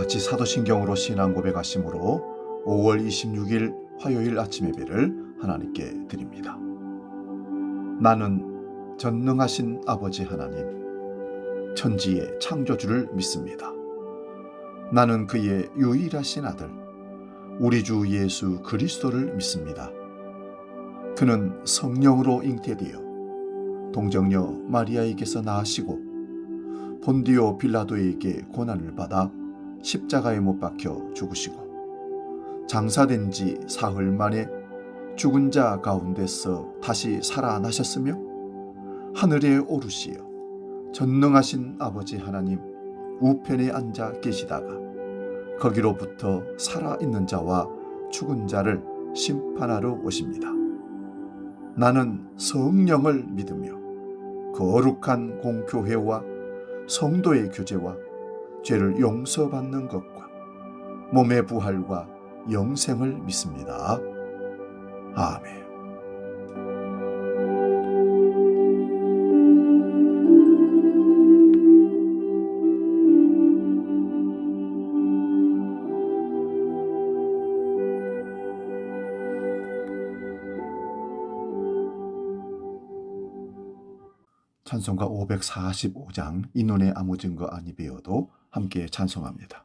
같이 사도신경으로 신앙 고백하심으로 5월 26일 화요일 아침 예배를 하나님께 드립니다. 나는 전능하신 아버지 하나님, 천지의 창조주를 믿습니다. 나는 그의 유일하신 아들, 우리 주 예수 그리스도를 믿습니다. 그는 성령으로 잉태되어 동정녀 마리아에게서 나으시고 본디오 빌라도에게 고난을 받아 십자가에 못 박혀 죽으시고 장사된 지 사흘 만에 죽은 자 가운데서 다시 살아나셨으며 하늘에 오르시어 전능하신 아버지 하나님 우편에 앉아 계시다가 거기로부터 살아있는 자와 죽은 자를 심판하러 오십니다. 나는 성령을 믿으며 거룩한 공교회와 성도의 교제와 죄를 용서받는 것과 몸의 부활과 영생을 믿습니다. 아멘. 찬송가 545장 이 눈에 아무 증거 아니 베어도 함께 찬송합니다.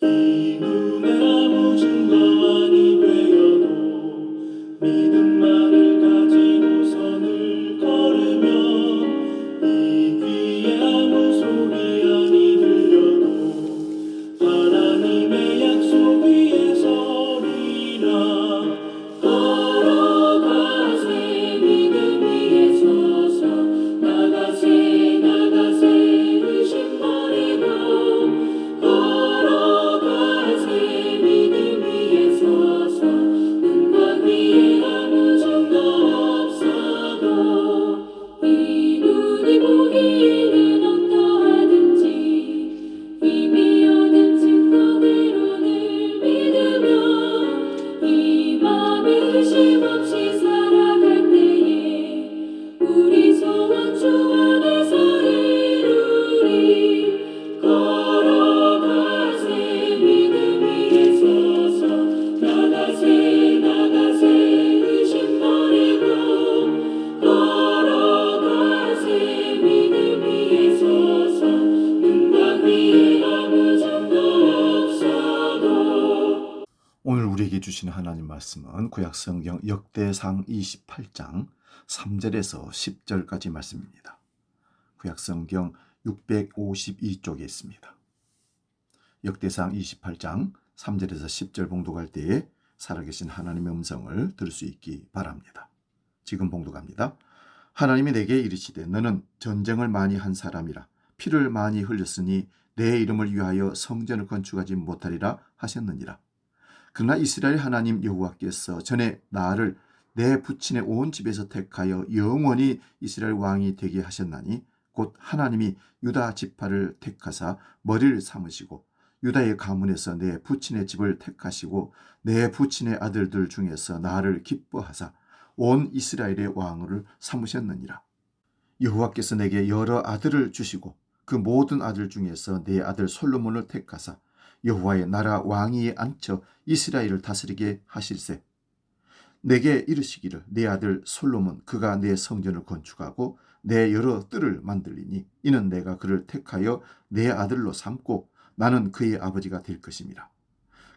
이 눈에 아무 증거 아니 베어도 믿음만을 가지고 선을 걸으면 이 귀에 아무 소리 아니 들려도 하나님의 약속 위에 서리라. 걸어가세 믿음 위에 서서 나가세 나가세 의심 버리고 걸어가세 믿음 위에 서서 눈과 귀에 아무 증거 없어도 이 눈이 보기에는 어떠하든지 이미 얻은 증거대로는 믿으며 이 맘에 의심 없이 살아갈 때에 우리 소원 주 안에서 이루리. 걸어가세 믿음 위에 서서 나가세 나가세 의심 버리고 걸어가세 믿음 위에 서서 눈과 귀에 아무 증거 없어도. 오늘 우리에게 주시는 하나님 말씀은 구약성경 역대상 28장 3절에서 10절까지 말씀입니다. 구약성경 652쪽에 있습니다. 역대상 28장 3절에서 10절 봉독할 때에 살아계신 하나님의 음성을 들을 수 있기 바랍니다. 지금 봉독합니다. 하나님이 내게 이르시되 너는 전쟁을 많이 한 사람이라 피를 많이 흘렸으니 내 이름을 위하여 성전을 건축하지 못하리라 하셨느니라. 그러나 이스라엘 하나님 여호와께서 전에 나를 내 부친의 온 집에서 택하여 영원히 이스라엘 왕이 되게 하셨나니 곧 하나님이 유다 지파를 택하사 머리를 삼으시고 유다의 가문에서 내 부친의 집을 택하시고 내 부친의 아들들 중에서 나를 기뻐하사 온 이스라엘의 왕을 삼으셨느니라. 여호와께서 내게 여러 아들을 주시고 그 모든 아들 중에서 내 아들 솔로몬을 택하사 여호와의 나라 왕위에 앉혀 이스라엘을 다스리게 하실세. 내게 이르시기를 내 아들 솔로몬 그가 내 성전을 건축하고 내 여러 뜰을 만들리니 이는 내가 그를 택하여 내 아들로 삼고 나는 그의 아버지가 될 것임이라.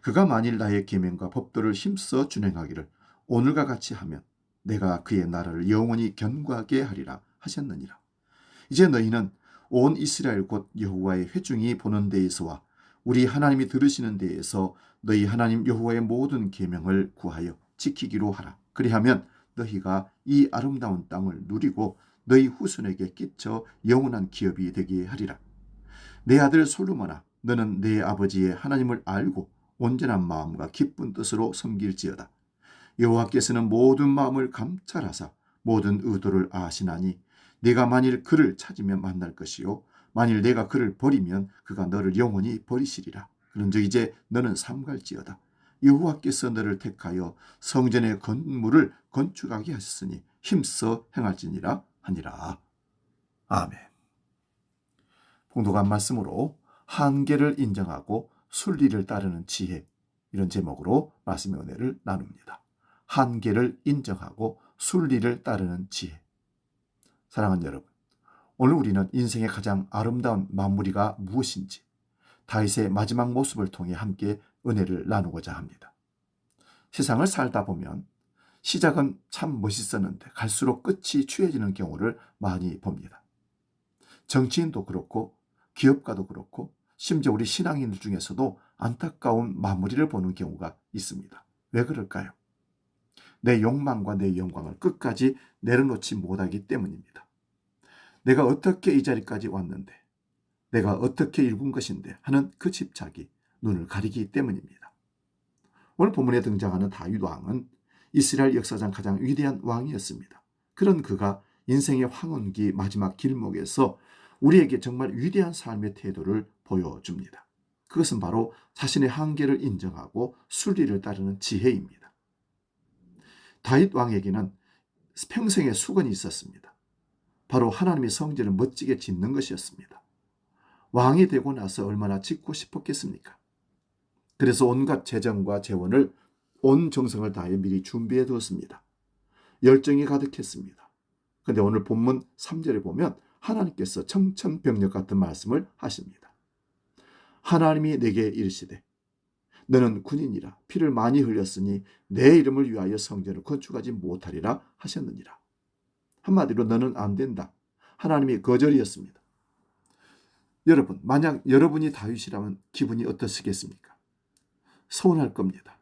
그가 만일 나의 계명과 법도를 힘써 준행하기를 오늘과 같이 하면 내가 그의 나라를 영원히 견고하게 하리라 하셨느니라. 이제 너희는 온 이스라엘 곧 여호와의 회중이 보는 데에서와 우리 하나님이 들으시는 데에서 너희 하나님 여호와의 모든 계명을 구하여 지키기로 하라. 그리하면 너희가 이 아름다운 땅을 누리고 너희 후손에게 끼쳐 영원한 기업이 되게 하리라. 내 아들 솔로몬아 너는 내 아버지의 하나님을 알고 온전한 마음과 기쁜 뜻으로 섬길지어다. 여호와께서는 모든 마음을 감찰하사 모든 의도를 아시나니 네가 만일 그를 찾으면 만날 것이요 만일 내가 그를 버리면 그가 너를 영원히 버리시리라. 그런즉 이제 너는 삼갈지어다. 여호와께서 너를 택하여 성전의 건물을 건축하게 하셨으니 힘써 행할지니라 하니라. 아멘. 봉독한 말씀으로 한계를 인정하고 순리를 따르는 지혜, 이런 제목으로 말씀의 은혜를 나눕니다. 한계를 인정하고 순리를 따르는 지혜. 사랑하는 여러분, 오늘 우리는 인생의 가장 아름다운 마무리가 무엇인지 다윗의 마지막 모습을 통해 함께 은혜를 나누고자 합니다. 세상을 살다 보면 시작은 참 멋있었는데 갈수록 끝이 추해지는 경우를 많이 봅니다. 정치인도 그렇고 기업가도 그렇고 심지어 우리 신앙인들 중에서도 안타까운 마무리를 보는 경우가 있습니다. 왜 그럴까요? 내 욕망과 내 영광을 끝까지 내려놓지 못하기 때문입니다. 내가 어떻게 이 자리까지 왔는데, 내가 어떻게 일군 것인데 하는 그 집착이 눈을 가리기 때문입니다. 오늘 본문에 등장하는 다윗 왕은 이스라엘 역사상 가장 위대한 왕이었습니다. 그런 그가 인생의 황혼기 마지막 길목에서 우리에게 정말 위대한 삶의 태도를 보여줍니다. 그것은 바로 자신의 한계를 인정하고 순리를 따르는 지혜입니다. 다윗 왕에게는 평생의 수건이 있었습니다. 바로 하나님의 성전을 멋지게 짓는 것이었습니다. 왕이 되고 나서 얼마나 짓고 싶었겠습니까? 그래서 온갖 재정과 재원을 온 정성을 다해 미리 준비해 두었습니다. 열정이 가득했습니다. 그런데 오늘 본문 3절에 보면 하나님께서 청천벽력 같은 말씀을 하십니다. 하나님이 내게 이르시되 너는 군인이라 피를 많이 흘렸으니 내 이름을 위하여 성전을 건축하지 못하리라 하셨느니라. 한마디로 너는 안 된다. 하나님이 거절이었습니다. 여러분, 만약 여러분이 다윗이라면 기분이 어떠시겠습니까? 서운할 겁니다.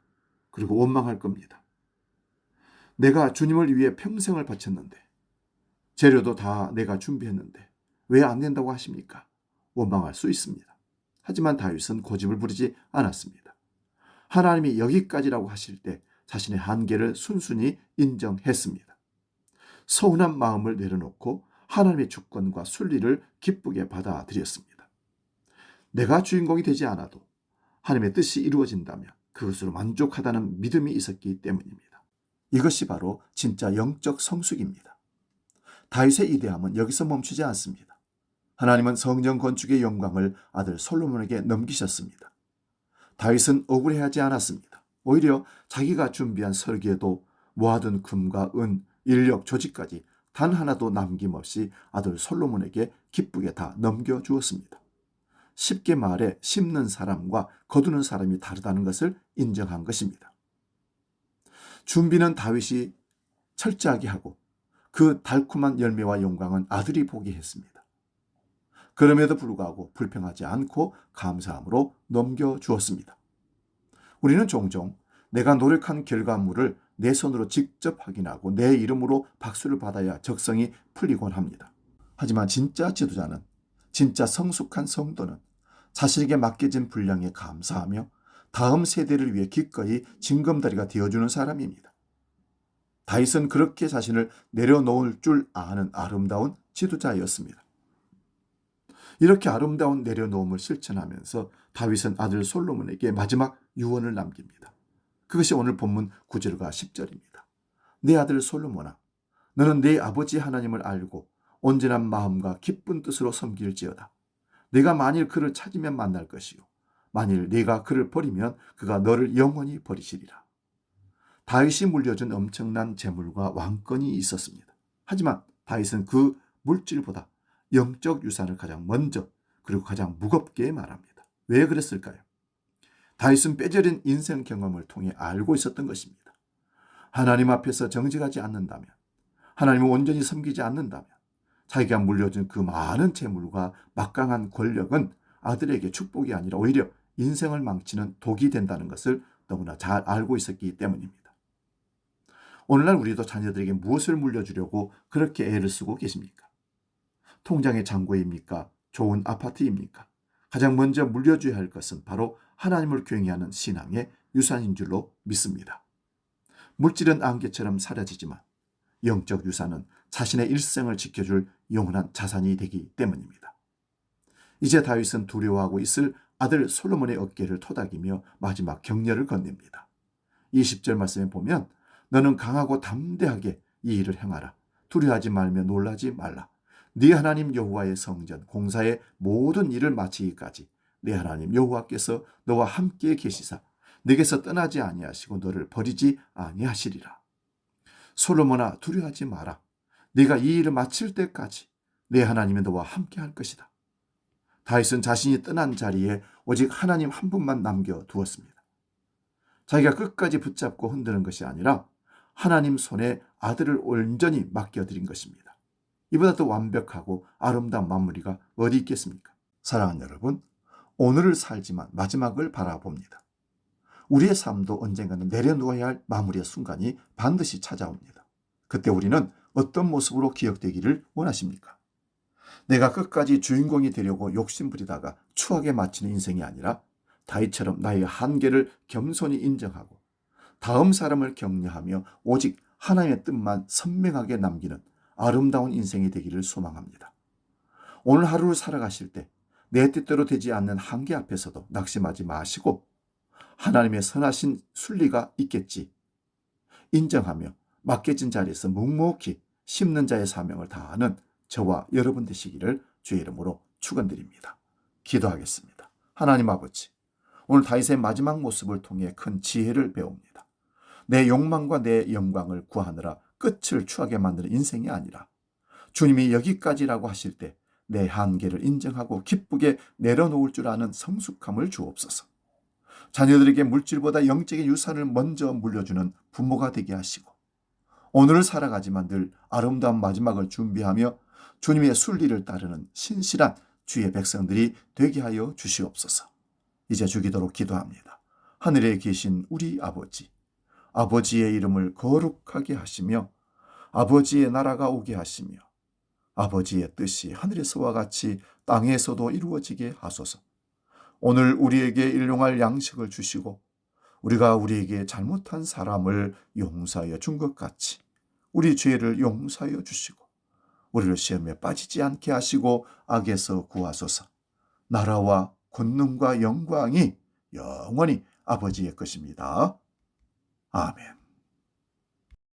그리고 원망할 겁니다. 내가 주님을 위해 평생을 바쳤는데, 재료도 다 내가 준비했는데 왜 안 된다고 하십니까? 원망할 수 있습니다. 하지만 다윗은 고집을 부리지 않았습니다. 하나님이 여기까지라고 하실 때 자신의 한계를 순순히 인정했습니다. 서운한 마음을 내려놓고 하나님의 주권과 순리를 기쁘게 받아들였습니다. 내가 주인공이 되지 않아도 하나님의 뜻이 이루어진다면 그것으로 만족하다는 믿음이 있었기 때문입니다. 이것이 바로 진짜 영적 성숙입니다. 다윗의 이대함은 여기서 멈추지 않습니다. 하나님은 성전 건축의 영광을 아들 솔로몬에게 넘기셨습니다. 다윗은 억울해하지 않았습니다. 오히려 자기가 준비한 설계도 모아둔 금과 은, 인력, 조직까지 단 하나도 남김없이 아들 솔로몬에게 기쁘게 다 넘겨주었습니다. 쉽게 말해 심는 사람과 거두는 사람이 다르다는 것을 인정한 것입니다. 준비는 다윗이 철저하게 하고 그 달콤한 열매와 영광은 아들이 보게 했습니다. 그럼에도 불구하고 불평하지 않고 감사함으로 넘겨주었습니다. 우리는 종종 내가 노력한 결과물을 내 손으로 직접 확인하고 내 이름으로 박수를 받아야 적성이 풀리곤 합니다. 하지만 진짜 지도자는, 진짜 성숙한 성도는 자신에게 맡겨진 분량에 감사하며 다음 세대를 위해 기꺼이 징검다리가 되어주는 사람입니다. 다윗은 그렇게 자신을 내려놓을 줄 아는 아름다운 지도자였습니다. 이렇게 아름다운 내려놓음을 실천하면서 다윗은 아들 솔로몬에게 마지막 유언을 남깁니다. 그것이 오늘 본문 9절과 10절입니다. 내 아들 솔로몬아, 너는 내 아버지 하나님을 알고 온전한 마음과 기쁜 뜻으로 섬길지어다. 네가 만일 그를 찾으면 만날 것이요 만일 네가 그를 버리면 그가 너를 영원히 버리시리라. 다윗이 물려준 엄청난 재물과 왕권이 있었습니다. 하지만 다윗은 그 물질보다 영적 유산을 가장 먼저 그리고 가장 무겁게 말합니다. 왜 그랬을까요? 다윗은 빼저린 인생 경험을 통해 알고 있었던 것입니다. 하나님 앞에서 정직하지 않는다면, 하나님을 온전히 섬기지 않는다면 자기가 물려준 그 많은 재물과 막강한 권력은 아들에게 축복이 아니라 오히려 인생을 망치는 독이 된다는 것을 너무나 잘 알고 있었기 때문입니다. 오늘날 우리도 자녀들에게 무엇을 물려주려고 그렇게 애를 쓰고 계십니까? 통장의 잔고입니까? 좋은 아파트입니까? 가장 먼저 물려줘야 할 것은 바로 하나님을 경외하는 신앙의 유산인 줄로 믿습니다. 물질은 안개처럼 사라지지만 영적 유산은 자신의 일생을 지켜줄 영원한 자산이 되기 때문입니다. 이제 다윗은 두려워하고 있을 아들 솔로몬의 어깨를 토닥이며 마지막 격려를 건넵니다. 20절 말씀에 보면 너는 강하고 담대하게 이 일을 행하라. 두려워하지 말며 놀라지 말라. 네 하나님 여호와의 성전 공사의 모든 일을 마치기까지 네 하나님 여호와께서 너와 함께 계시사 네게서 떠나지 아니하시고 너를 버리지 아니하시리라. 솔로몬아 두려워하지 마라. 네가 이 일을 마칠 때까지 네 하나님이 너와 함께 할 것이다. 다윗은 자신이 떠난 자리에 오직 하나님 한 분만 남겨두었습니다. 자기가 끝까지 붙잡고 흔드는 것이 아니라 하나님 손에 아들을 온전히 맡겨드린 것입니다. 이보다 더 완벽하고 아름다운 마무리가 어디 있겠습니까? 사랑하는 여러분, 오늘을 살지만 마지막을 바라봅니다. 우리의 삶도 언젠가는 내려놓아야 할 마무리의 순간이 반드시 찾아옵니다. 그때 우리는 어떤 모습으로 기억되기를 원하십니까? 내가 끝까지 주인공이 되려고 욕심부리다가 추하게 마치는 인생이 아니라 다윗처럼 나의 한계를 겸손히 인정하고 다음 사람을 격려하며 오직 하나님의 뜻만 선명하게 남기는 아름다운 인생이 되기를 소망합니다. 오늘 하루를 살아가실 때 내 뜻대로 되지 않는 한계 앞에서도 낙심하지 마시고 하나님의 선하신 순리가 있겠지 인정하며 맡겨진 자리에서 묵묵히 심는 자의 사명을 다하는 저와 여러분 되시기를 주의 이름으로 축원드립니다. 기도하겠습니다. 하나님 아버지, 오늘 다윗의 마지막 모습을 통해 큰 지혜를 배웁니다. 내 욕망과 내 영광을 구하느라 끝을 추하게 만드는 인생이 아니라 주님이 여기까지라고 하실 때 내 한계를 인정하고 기쁘게 내려놓을 줄 아는 성숙함을 주옵소서. 자녀들에게 물질보다 영적인 유산을 먼저 물려주는 부모가 되게 하시고 오늘을 살아가지만 늘 아름다운 마지막을 준비하며 주님의 순리를 따르는 신실한 주의 백성들이 되게 하여 주시옵소서. 이제 주기도록 기도합니다. 하늘에 계신 우리 아버지, 아버지의 이름을 거룩하게 하시며 아버지의 나라가 오게 하시며 아버지의 뜻이 하늘에서와 같이 땅에서도 이루어지게 하소서. 오늘 우리에게 일용할 양식을 주시고 우리가 우리에게 잘못한 사람을 용서하여 준 것 같이 우리 죄를 용서하여 주시고 우리를 시험에 빠지지 않게 하시고 악에서 구하소서. 나라와 권능과 영광이 영원히 아버지의 것입니다. 아멘.